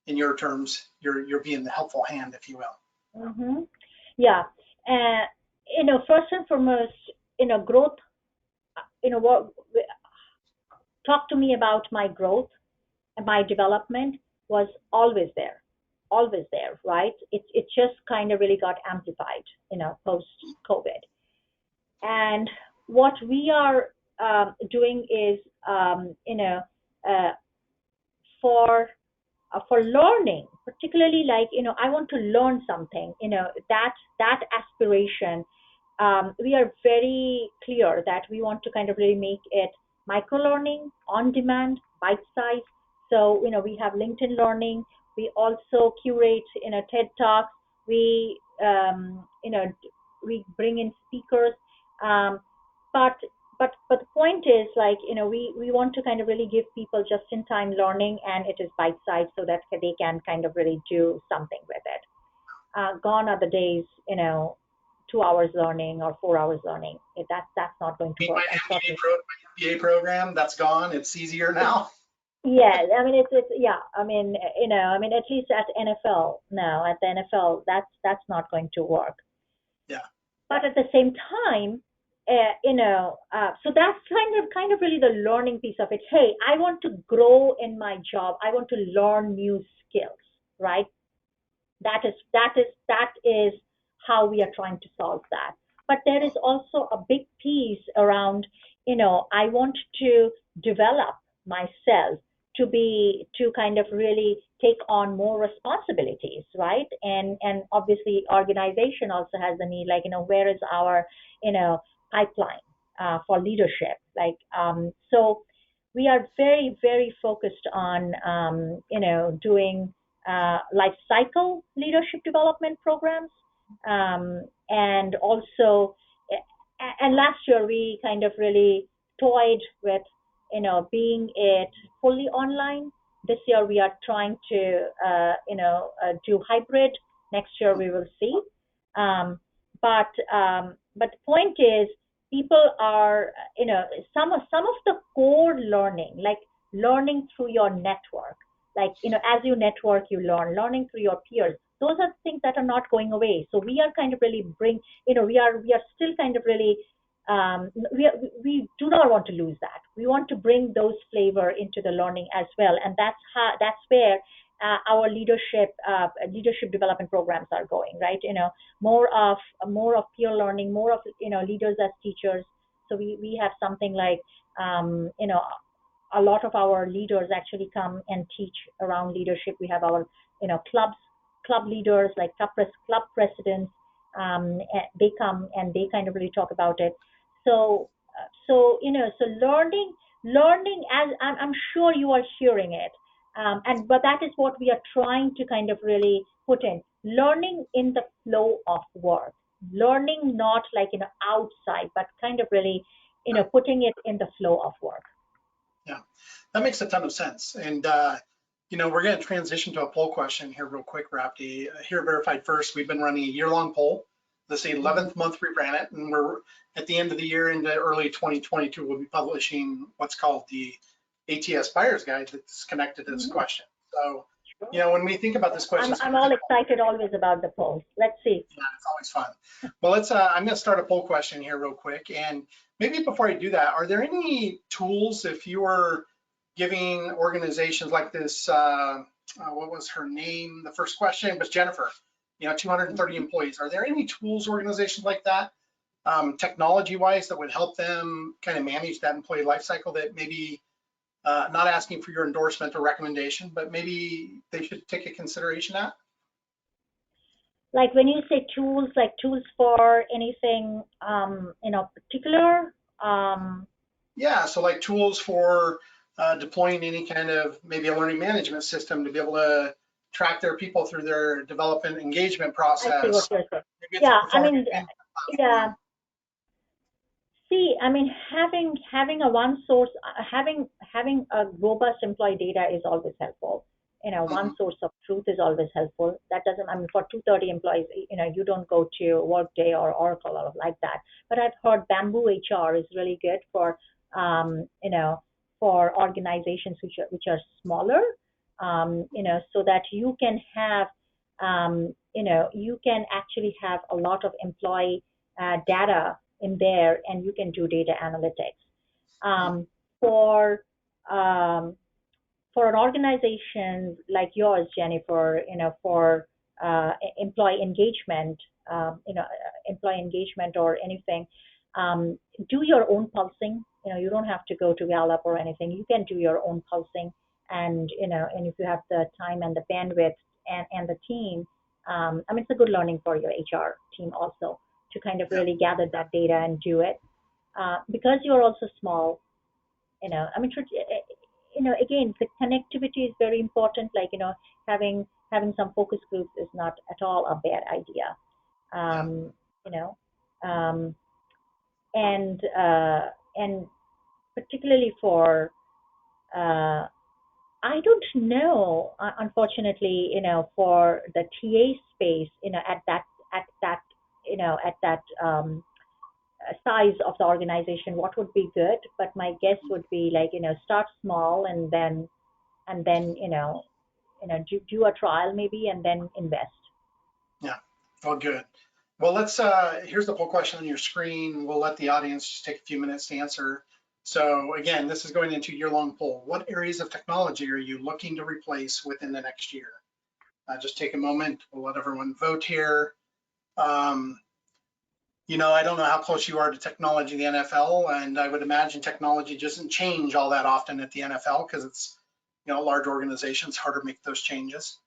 In your terms, you're being the helpful hand, if you will. Mm-hmm. Yeah. First and foremost, growth, talk to me about my growth and my development was always there, right? It just kind of really got amplified, post COVID. And what we are doing is, for learning, particularly like, I want to learn something, that aspiration, we are very clear that we want to kind of really make it micro learning, on demand, bite size. So, we have LinkedIn Learning. We also curate, TED Talks. We, we bring in speakers. But the point is, like, we want to kind of really give people just in time learning, and it is bite sized so that they can kind of really do something with it. Gone are the days, 2 hours learning or 4 hours learning. That's not going to work. My MBA program, that's gone. It's easier now. Yeah, I mean, it's yeah. I mean, at least at NFL now, at the NFL, that's not going to work. Yeah. But at the same time, so that's kind of really the learning piece of it. Hey, I want to grow in my job. I want to learn new skills, right? That is how we are trying to solve that. But there is also a big piece around, I want to develop myself to kind of really take on more responsibilities, right? And obviously organization also has the need, like, where is our, pipeline for leadership? Like, so we are very, very focused on, doing life cycle leadership development programs. And also, and last year we kind of really toyed with, being it fully online. This year we are trying to, do hybrid. Next year we will see. But the point is, people are, some of the core learning, like learning through your network, like, as you network, you learning through your peers. Those are things that are not going away. So we are kind of really we are still kind of really, we do not want to lose that. We want to bring those flavor into the learning as well. And that's where our leadership development programs are going, right? More of peer learning, more of, leaders as teachers. So we have something like, a lot of our leaders actually come and teach around leadership. We have our, club leaders, like club presidents. They come and they kind of really talk about it. So learning, as I'm sure you are hearing it. But that is what we are trying to kind of really put in. Learning in the flow of work. Learning not like, outside, but kind of really, putting it in the flow of work. Yeah, that makes a ton of sense. And, we're going to transition to a poll question here real quick, Rapti. Here at Verified First, we've been running a year-long poll. This is the 11th month we ran it, and we're at the end of the year into early 2022, we'll be publishing what's called the ATS Buyer's Guide that's connected to this question. So, when we think about this question, I'm all excited always about the polls. Let's see. Yeah, it's always fun. Well, I'm going to start a poll question here real quick. And maybe before I do that, are there any tools, if you were giving organizations like this, what was her name? The first question was Jennifer, 230 employees. Are there any tools, organizations like that, technology-wise, that would help them kind of manage that employee life cycle that maybe not asking for your endorsement or recommendation, but maybe they should take a consideration at? Like when you say tools, like tools for anything, particular? Yeah, so like tools for deploying any kind of maybe a learning management system to be able to track their people through their development engagement process. I see what you're saying. Yeah, I mean, yeah. See, I mean, having a one source, having a robust employee data is always helpful. Mhm. One source of truth is always helpful. That doesn't, I mean, for 230 employees, you don't go to Workday or Oracle or like that. But I've heard Bamboo HR is really good for, for organizations which are smaller, so that you can have, you can actually have a lot of employee data in there, and you can do data analytics. Um, for um, for an organization like yours, Jennifer, for employee engagement, employee engagement or anything, do your own pulsing. You don't have to go to Gallup or anything. You can do your own pulsing, and and if you have the time and the bandwidth and the team, I mean, it's a good learning for your HR team also to kind of Yeah. really gather that data and do it. Because you're also small, I mean, again, the connectivity is very important. Like, having some focus groups is not at all a bad idea. Yeah. You know, um, and particularly for, I don't know, unfortunately, for the TA space, at that, at that size of the organization, what would be good. But my guess would be like, start small, and then do a trial maybe, and then invest. Yeah. Well, good. Well, here's the poll question on your screen. We'll let the audience just take a few minutes to answer. So again, this is going into year-long poll. What areas of technology are you looking to replace within the next year? Just take a moment. We'll let everyone vote here. Um, I don't know how close you are to technology in the NFL, and I would imagine technology doesn't change all that often at the NFL because it's, a large organization. It's harder to make those changes.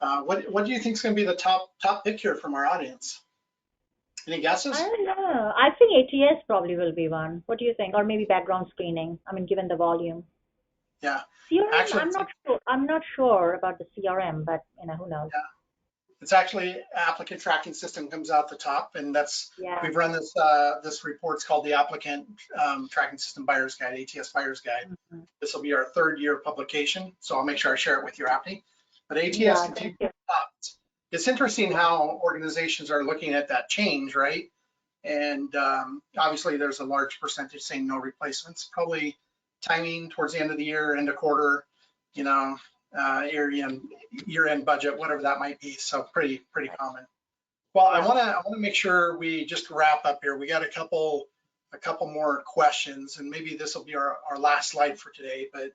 What do you think is going to be the top pick here from our audience? Any I guesses? don't know. I think ATS probably will be one. What do you think? Or maybe background screening. I mean, given the volume. Yeah, CRM, actually, I'm not sure. I'm not sure about the CRM, but who knows? yeah, it's actually applicant tracking system comes out the top, and Yeah. we've run this report. It's called the Applicant Tracking System Buyer's Guide, ATS Buyer's Guide. Mm-hmm. This will be our third year publication, so I'll make sure I share it with you, Rapti. But ATS Yeah, continues thank you. up. It's interesting how organizations are looking at that change, right? And obviously, there's a large percentage saying no replacements. Probably timing towards the end of the year, end of quarter, year-end budget, whatever that might be. So pretty common. Well, I Yeah. want to make sure we just wrap up here. We got a couple more questions, and maybe this will be our last slide for today. But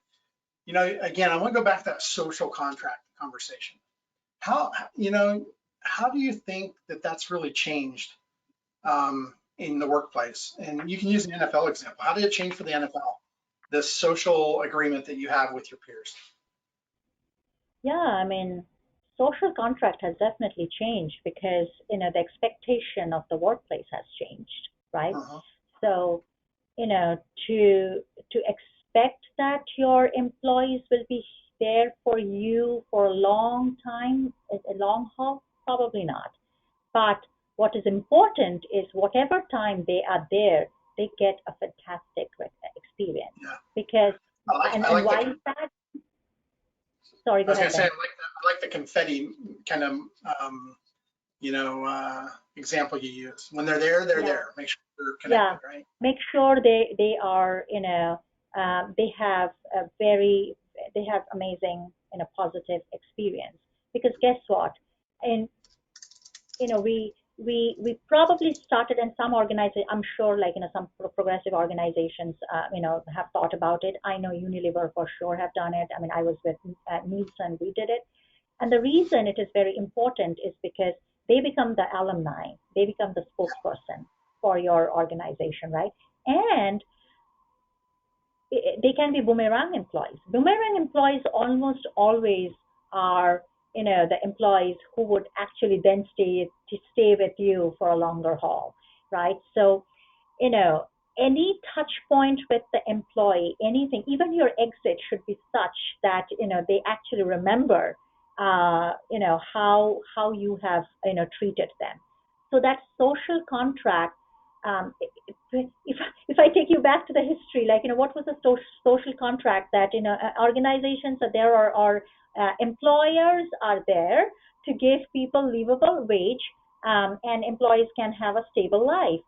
again, I want to go back to that social contract conversation. How do you think that that's really changed in the workplace? And you can use an NFL example. How did it change for the NFL? This social agreement that you have with your peers. Yeah, I mean, social contract has definitely changed because, the expectation of the workplace has changed, right? Uh-huh. So, to expect that your employees will be there for you for a long time, a long haul, probably not. But what is important is whatever time they are there, they get a fantastic experience. Yeah. Because, I and like why the is that? Sorry, I go was going ahead, to say, Ben. I like the confetti kind of, example you use. When they're there, they're Yeah. there. Make sure they're Yeah, connected, right? make sure they are, they have a very, they have amazing, positive experience. Because guess what? And we probably started in some organization. I'm sure, like, some progressive organizations, have thought about it. I know Unilever for sure have done it. I mean, I was with Nielsen, we did it. And the reason it is very important is because they become the alumni, they become the spokesperson for your organization, right? And they can be boomerang employees. Boomerang employees almost always are, the employees who would actually then stay with you for a longer haul, right? So, any touch point with the employee, anything, even your exit should be such that they actually remember, how you have treated them. So that social contract if I take you back to the history, like, what was the social contract that, organizations are there, or employers are there to give people livable wage, and employees can have a stable life.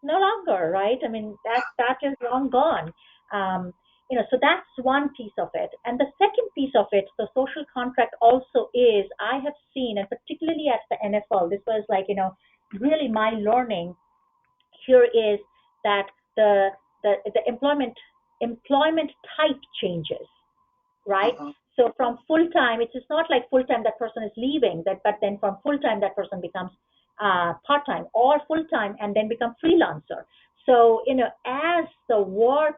No longer, right? I mean, that is long gone. So that's one piece of it. And the second piece of it, the social contract also is, I have seen, and particularly at the NFL, this was like, really my learning here, is that the employment type changes, right? So from full-time, it is not like full-time that person is leaving, but then from full-time that person becomes part-time, or full-time and then become freelancer. So, as the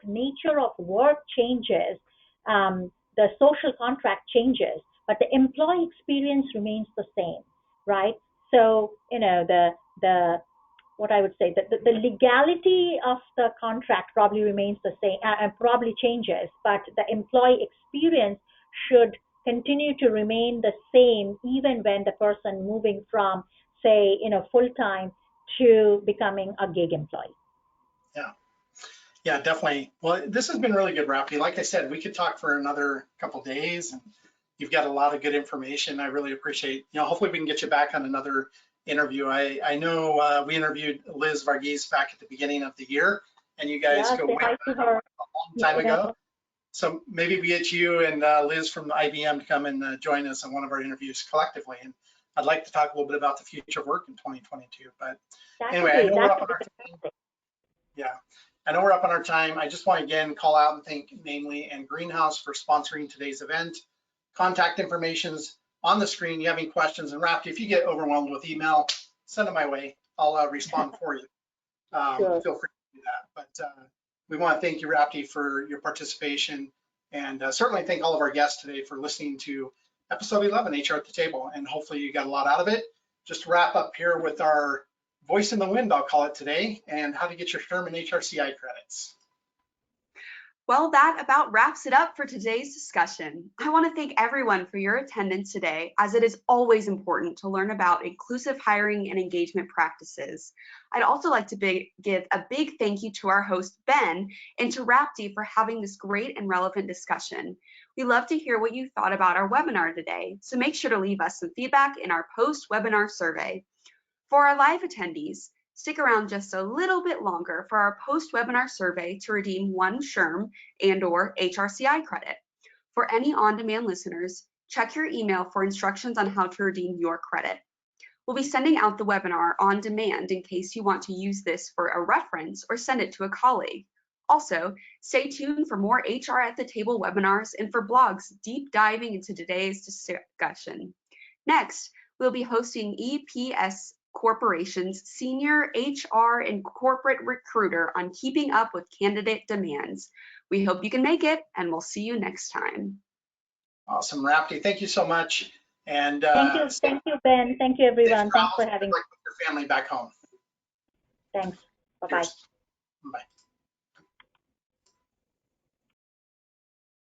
nature of work changes, the social contract changes, but the employee experience remains the same, right? So, what I would say, the legality of the contract probably remains the same, and probably changes, but the employee experience should continue to remain the same, even when the person moving from, say, full-time to becoming a gig employee. Yeah, definitely. Well, this has been really good, Rapti. Like I said, we could talk for another couple of days, and you've got a lot of good information. I really appreciate, hopefully we can get you back on another interview. I know we interviewed Liz Varghese back at the beginning of the year, and you guys go way back a long time ago. So maybe we get you and Liz from IBM to come and join us on one of our interviews collectively. And I'd like to talk a little bit about the future of work in 2022. But anyway, I know we're up on our time. Yeah, I know we're up on our time. I just want to again call out and thank Namely and Greenhouse for sponsoring today's event. Contact information's on the screen. You have any questions? And Rapti, if you get overwhelmed with email, send them my way. I'll respond for you. Sure. Feel free to do that. But we want to thank you, Rapti, for your participation, and certainly thank all of our guests today for listening to episode 11, HR at the Table, and hopefully you got a lot out of it. Just to wrap up here with our voice in the wind, I'll call it today, and how to get your Sherman HRCI credits. Well, that about wraps it up for today's discussion. I want to thank everyone for your attendance today, as it is always important to learn about inclusive hiring and engagement practices. I'd also like to give a big thank you to our host, Ben, and to Rapti for having this great and relevant discussion. We love to hear what you thought about our webinar today, so make sure to leave us some feedback in our post-webinar survey. For our live attendees, stick around just a little bit longer for our post-webinar survey to redeem one SHRM and/or HRCI credit. For any on-demand listeners, check your email for instructions on how to redeem your credit. We'll be sending out the webinar on demand in case you want to use this for a reference or send it to a colleague. Also, stay tuned for more HR at the Table webinars and for blogs deep diving into today's discussion. Next, we'll be hosting EPS Corporation's Senior HR and Corporate Recruiter on keeping up with candidate demands. We hope you can make it, and we'll see you next time. Awesome, Rapti. Thank you so much. And thank you, Ben. Thank you, everyone. Thanks for having me. With your family back home. Thanks. Bye-bye. Bye.